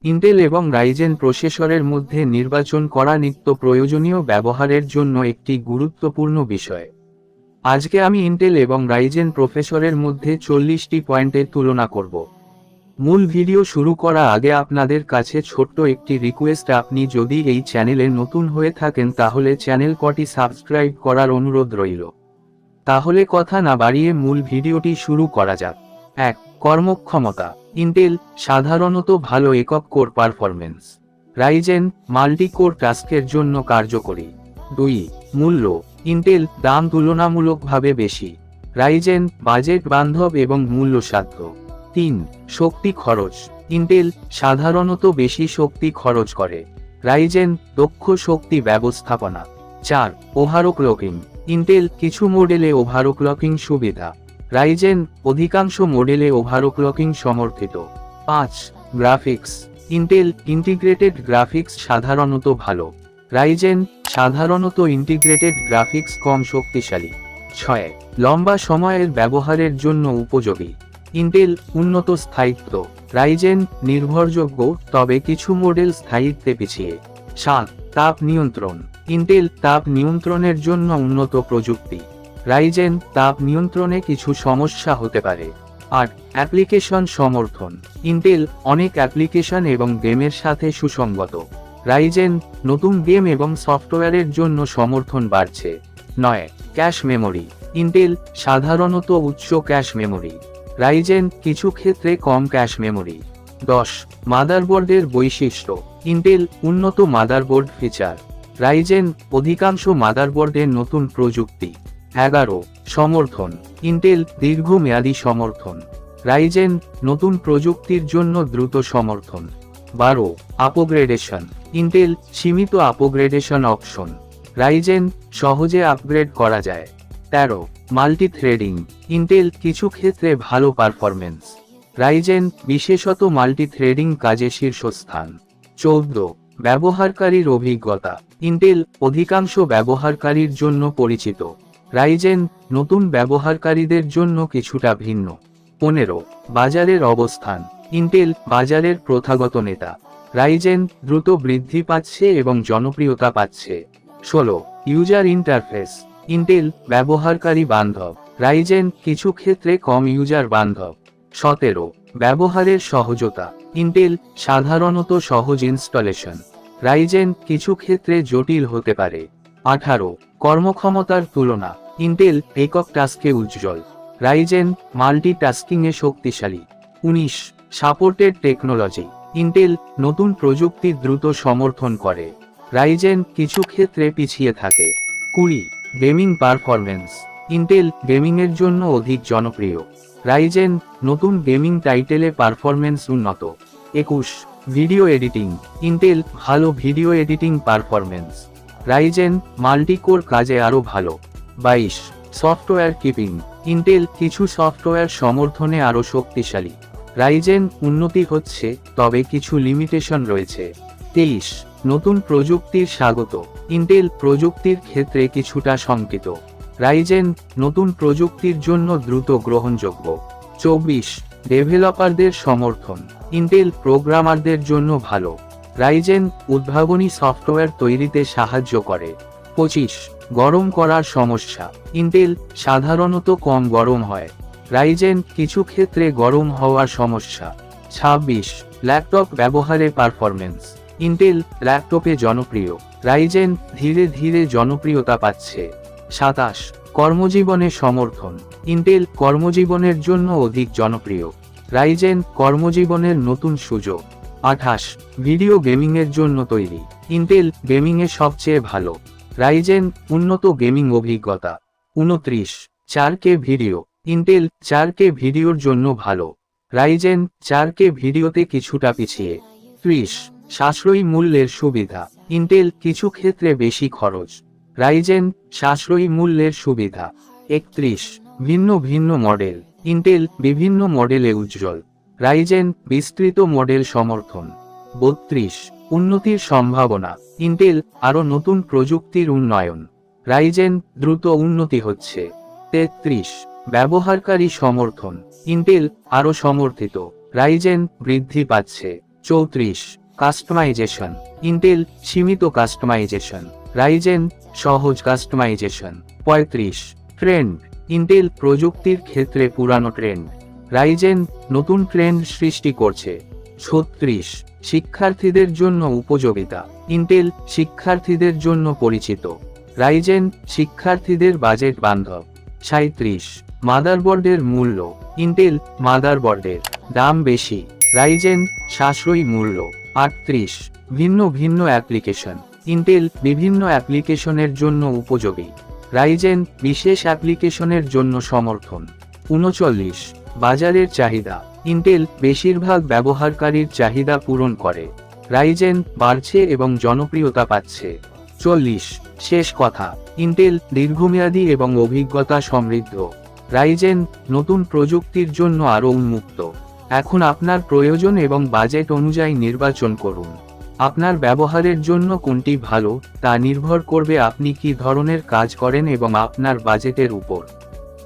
Intel এবং Ryzen প্রসেসরের মধ্যে নির্বাচন করা নিত্য প্রয়োজনীয় ব্যবহারের জন্য একটি গুরুত্বপূর্ণ বিষয়। আজকে আমি ইন্টেল এবং রাইজেন প্রসেসরের মধ্যে 40টি পয়েন্টের তুলনা করব। মূল ভিডিও শুরু করার আগে আপনাদের কাছে ছোট্ট একটি রিকোয়েস্ট, আপনি যদি এই চ্যানেলে নতুন হয়ে থাকেন তাহলে চ্যানেলটি সাবস্ক্রাইব করার অনুরোধ রইল। তাহলে কথা না বাড়িয়ে মূল ভিডিওটি শুরু করা যাক। 1. কর্মক্ষমতা। ইন্টেল সাধারণত ভালো একক core performance, Ryzen multi core টাস্কের জন্য কার্যকরী। 2. মূল্য। ইন্টেল দাম তুলনামূলকভাবে বেশি, রাইজেন বাজেট বান্ধব এবং মূল্যসাধ্য। 3. শক্তি খরচ। ইন্টেল সাধারণত বেশি শক্তি খরচ করে, রাইজেন দক্ষ শক্তি ব্যবস্থাপনা। 4. ওভারক্লকিং। ইন্টেল কিছু মডেলে ওভারক্লকিং সুবিধা, রাইজেন অধিকাংশ মডেলে ওভারক্লকিং সমর্থিত। 5. গ্রাফিক্স। ইন্টেল ইন্টিগ্রেটেড গ্রাফিক্স সাধারণত ভালো, রাইজেন সাধারণত ইন্টিগ্রেটেড গ্রাফিক্স কম শক্তিশালী। 6. লম্বা সময়ের ব্যবহারের জন্য উপযোগী। ইন্টেল উন্নত স্থায়িত্ব, রাইজেন নির্ভরযোগ্য তবে কিছু মডেল স্থায়িত্বে পিছিয়ে। 7. তাপ নিয়ন্ত্রণ। ইন্টেল তাপ নিয়ন্ত্রণের জন্য উন্নত প্রযুক্তি, রাইজেন তাপ নিয়ন্ত্রণে কিছু সমস্যা হতে পারে। 8. অ্যাপ্লিকেশন সমর্থন। ইন্টেল অনেক অ্যাপ্লিকেশন এবং গেমের সাথে সুসংগত, রাইজেন নতুন গেম এবং সফটওয়্যারের জন্য সমর্থন বাড়ছে। 9. Cache memory. ইন্টেল সাধারণত উচ্চ ক্যাশ মেমরি, রাইজেন কিছু ক্ষেত্রে কম ক্যাশ মেমরি। 10. মাদারবোর্ডের বৈশিষ্ট্য। ইন্টেল উন্নত মাদারবোর্ড ফিচার, রাইজেন অধিকাংশ মাদারবোর্ডের নতুন প্রযুক্তি। 11. সমর্থন। ইন্টেল দীর্ঘমেয়াদী সমর্থন, রাইজেন নতুন প্রযুক্তির জন্য দ্রুত সমর্থন। 12. আপগ্রেডেশন। ইন্টেল সীমিত আপগ্রেডেশন অপশন, রাইজেন সহজে আপগ্রেড করা যায়। 13. মাল্টিথ্রেডিং। ইন্টেল কিছু ক্ষেত্রে ভালো পারফরমেন্স, রাইজেন বিশেষত মাল্টিথ্রেডিং কাজে শীর্ষস্থান। 14. ব্যবহারকারীর অভিজ্ঞতা। ইন্টেল অধিকাংশ ব্যবহারকারীর জন্য পরিচিত, রাইজেন নতুন ব্যবহারকারীদের জন্য কিছুটা ভিন্ন। 15. বাজারের অবস্থান। ইন্টেল বাজারের প্রথাগত নেতা, রাইজেন দ্রুত বৃদ্ধি পাচ্ছে এবং জনপ্রিয়তা পাচ্ছে। 16. User interface. ইন্টেল ব্যবহারকারী বান্ধব, রাইজেন কিছু ক্ষেত্রে কম ইউজার বান্ধব। 17. ব্যবহারের সহজতা। ইন্টেল সাধারণত সহজ ইনস্টলেশন, রাইজেন কিছু ক্ষেত্রে জটিল হতে পারে। 18. কর্মক্ষমতার তুলনা। ইন্টেল একক টাস্কে উজ্জ্বল, রাইজেন মাল্টি টাস্কিংয়ে শক্তিশালী। 19. Supported technology. ইন্টেল নতুন প্রযুক্তি দ্রুত সমর্থন করে, রাইজেন কিছু ক্ষেত্রে পিছিয়ে থাকে। 20. Gaming performance. ইন্টেল গেমিংয়ের জন্য অধিক জনপ্রিয়, রাইজেন নতুন গেমিং টাইটেলে পারফরমেন্স উন্নত। 21. Video editing. ইন্টেল ভালো video editing performance, Ryzen multicore কাজে আরও ভালো। 22. Software keeping. ইন্টেল কিছু সফটওয়্যার সমর্থনে আরও শক্তিশালী, রাইজেন উন্নতি হচ্ছে তবে কিছু লিমিটেশন রয়েছে। 23. নতুন প্রযুক্তির স্বাগত। ইন্টেল প্রযুক্তির ক্ষেত্রে কিছুটা শঙ্কিত, রাইজেন নতুন প্রযুক্তির জন্য দ্রুত গ্রহণযোগ্য। 24. ডেভেলপারদের সমর্থন। ইন্টেল প্রোগ্রামারদের জন্য ভালো, রাইজেন উদ্ভাবনী সফটওয়্যার তৈরিতে সাহায্য করে। 25. গরম করার সমস্যা। ইন্টেল সাধারণত কম গরম হয়, রাইজেন কিছু ক্ষেত্রে গরম হওয়ার সমস্যা। 26. ল্যাপটপ ব্যবহারে পারফরমেন্স। ইন্টেল ল্যাপটপে জনপ্রিয়, রাইজেন ধীরে ধীরে জনপ্রিয়তা পাচ্ছে। 27. কর্মজীবনে সমর্থন। ইন্টেল কর্মজীবনের জন্য অধিক জনপ্রিয়, রাইজেন কর্মজীবনের নতুন সুযোগ। 28. ভিডিও গেমিংয়ের জন্য তৈরি। ইন্টেল গেমিংয়ে সবচেয়ে ভালো, রাইজেন উন্নত গেমিং অভিজ্ঞতা। 29. 4K video. ইন্টেল 4K ভিডিওর জন্য ভালো, রাইজেন 4K ভিডিওতে কিছুটা পিছিয়ে। 30. সাশ্রয়ী মূল্যের সুবিধা। ইন্টেল কিছু ক্ষেত্রে বেশি খরচ, রাইজেন সাশ্রয়ী মূল্যের সুবিধা। 31. ভিন্ন ভিন্ন মডেল। ইন্টেল বিভিন্ন মডেলে উজ্জ্বল, রাইজেন বিস্তৃত মডেল সমর্থন। 32. উন্নতির সম্ভাবনা। ইন্টেল আরও নতুন প্রযুক্তির উন্নয়ন, রাইজেন দ্রুত উন্নতি হচ্ছে। 33. ব্যবহারকারী সমর্থন। ইন্টেল আরও সমর্থিত, রাইজেন বৃদ্ধি পাচ্ছে, 34 কাস্টমাইজেশন, ইন্টেল সীমিত কাস্টমাইজেশন, রাইজেন সহজ কাস্টমাইজেশন। 35 ট্রেন্ড, ইন্টেল প্রযুক্তির ক্ষেত্রে পুরানো ট্রেন্ড, রাইজেন নতুন ট্রেন্ড সৃষ্টি করছে। 36 শিক্ষার্থীদের জন্য উপযোগিতা, ইন্টেল শিক্ষার্থীদের জন্য পরিচিত, রাইজেন শিক্ষার্থীদের বাজেট বান্ধব। 37 মাদারবোর্ডের মূল্য, ইন্টেল মাদারবোর্ডের দাম বেশি, রাইজেন সাশ্রয়ী মূল্য। 38 ভিন্ন ভিন্ন অ্যাপ্লিকেশন, ইন্টেল বিভিন্ন অ্যাপ্লিকেশনের জন্য উপযোগী, রাইজেন বিশেষ অ্যাপ্লিকেশনের জন্য সমর্থন। 39 বাজারের চাহিদা, ইন্টেল বেশিরভাগ ব্যবহারকারীর চাহিদা পূরণ করে, রাইজেন বাড়ছে এবং জনপ্রিয়তা পাচ্ছে। 40 শেষ কথা, ইন্টেল দীর্ঘমেয়াদী এবং অভিজ্ঞতা সমৃদ্ধ, রাইজেন নতুন প্রযুক্তির জন্য আরও উন্মুক্ত। এখন আপনার প্রয়োজন এবং বাজেট অনুযায়ী নির্বাচন করুন। আপনার ব্যবহারের জন্য কোনটি ভালো তা নির্ভর করবে আপনি কী ধরনের কাজ করেন এবং আপনার বাজেটের উপর।